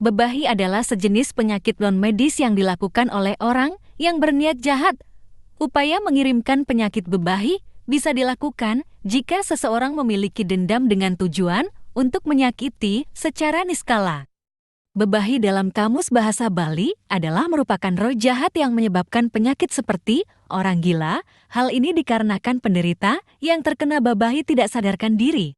Bebahi adalah sejenis penyakit non-medis yang dilakukan oleh orang yang berniat jahat. Upaya mengirimkan penyakit bebahi bisa dilakukan jika seseorang memiliki dendam dengan tujuan untuk menyakiti secara niskala. Bebahi dalam Kamus Bahasa Bali adalah merupakan roh jahat yang menyebabkan penyakit seperti orang gila. Hal ini dikarenakan penderita yang terkena bebahi tidak sadarkan diri.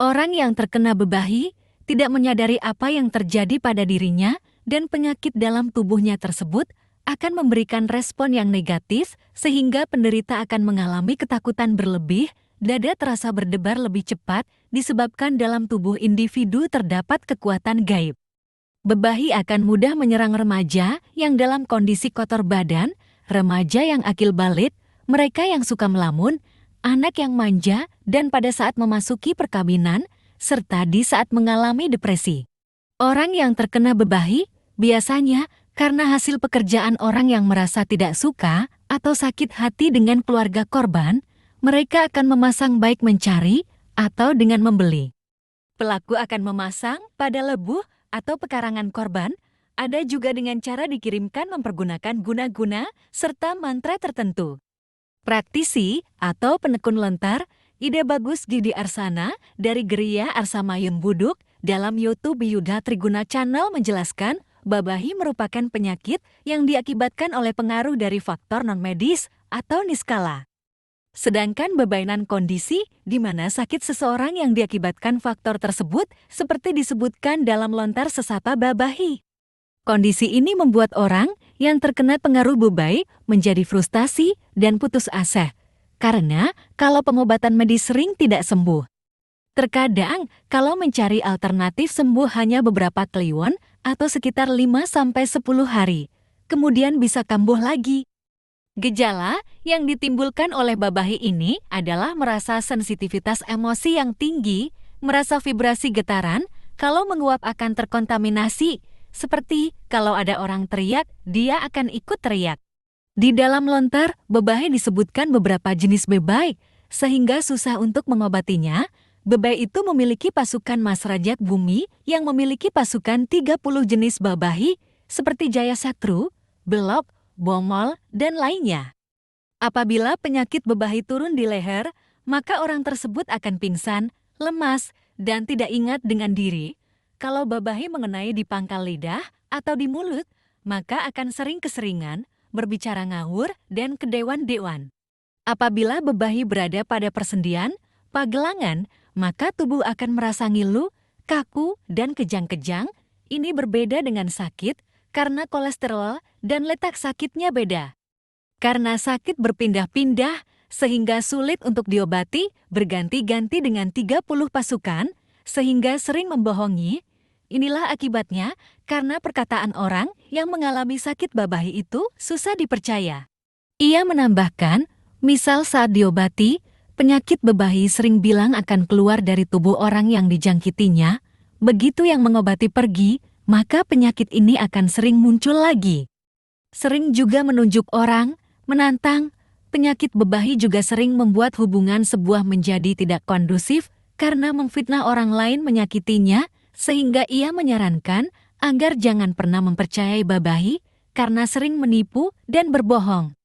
Orang yang terkena bebahi tidak menyadari apa yang terjadi pada dirinya dan penyakit dalam tubuhnya tersebut akan memberikan respon yang negatif sehingga penderita akan mengalami ketakutan berlebih, dada terasa berdebar lebih cepat disebabkan dalam tubuh individu terdapat kekuatan gaib. Bebahi akan mudah menyerang remaja yang dalam kondisi kotor badan, remaja yang akil balit, mereka yang suka melamun, anak yang manja, dan pada saat memasuki perkawinan, serta di saat mengalami depresi. Orang yang terkena bebahi biasanya karena hasil pekerjaan orang yang merasa tidak suka atau sakit hati dengan keluarga korban, mereka akan memasang baik mencari atau dengan membeli. Pelaku akan memasang pada lebuh atau pekarangan korban, ada juga dengan cara dikirimkan mempergunakan guna-guna serta mantra tertentu. Praktisi atau penekun lontar, ide bagus Didi Arsana dari Geria Arsamayun Buduk dalam YouTube Yuda Triguna Channel menjelaskan bebahi merupakan penyakit yang diakibatkan oleh pengaruh dari faktor non-medis atau niskala. Sedangkan bebainan kondisi di mana sakit seseorang yang diakibatkan faktor tersebut seperti disebutkan dalam lontar sesapa bebahi. Kondisi ini membuat orang yang terkena pengaruh bebai menjadi frustasi dan putus asa, karena kalau pengobatan medis sering tidak sembuh. Terkadang, kalau mencari alternatif sembuh hanya beberapa kliwon atau sekitar 5-10 hari, kemudian bisa kambuh lagi. Gejala yang ditimbulkan oleh bebahi ini adalah merasa sensitivitas emosi yang tinggi, merasa vibrasi getaran, kalau menguap akan terkontaminasi, seperti kalau ada orang teriak, dia akan ikut teriak. Di dalam lontar, bebahi disebutkan beberapa jenis bebai, sehingga susah untuk mengobatinya. Bebai itu memiliki pasukan Masrajat Bumi yang memiliki pasukan 30 jenis bebahi, seperti Jaya Satru, Belok, Bongol, dan lainnya. Apabila penyakit bebahi turun di leher, maka orang tersebut akan pingsan, lemas, dan tidak ingat dengan diri. Kalau bebahi mengenai di pangkal lidah atau di mulut, maka akan sering keseringan, berbicara ngawur, dan kedewan-dewan. Apabila bebahi berada pada persendian, pagelangan, maka tubuh akan merasa ngilu, kaku, dan kejang-kejang. Ini berbeda dengan sakit, karena kolesterol dan letak sakitnya beda. Karena sakit berpindah-pindah, sehingga sulit untuk diobati, berganti-ganti dengan 30 pasukan, sehingga sering membohongi. Inilah akibatnya karena perkataan orang yang mengalami sakit bebahi itu susah dipercaya. Ia menambahkan, misal saat diobati, penyakit bebahi sering bilang akan keluar dari tubuh orang yang dijangkitinya, begitu yang mengobati pergi, maka penyakit ini akan sering muncul lagi. Sering juga menunjuk orang, menantang. Penyakit bebahi juga sering membuat hubungan sebuah menjadi tidak kondusif karena memfitnah orang lain menyakitinya, sehingga ia menyarankan agar jangan pernah mempercayai bebahi karena sering menipu dan berbohong.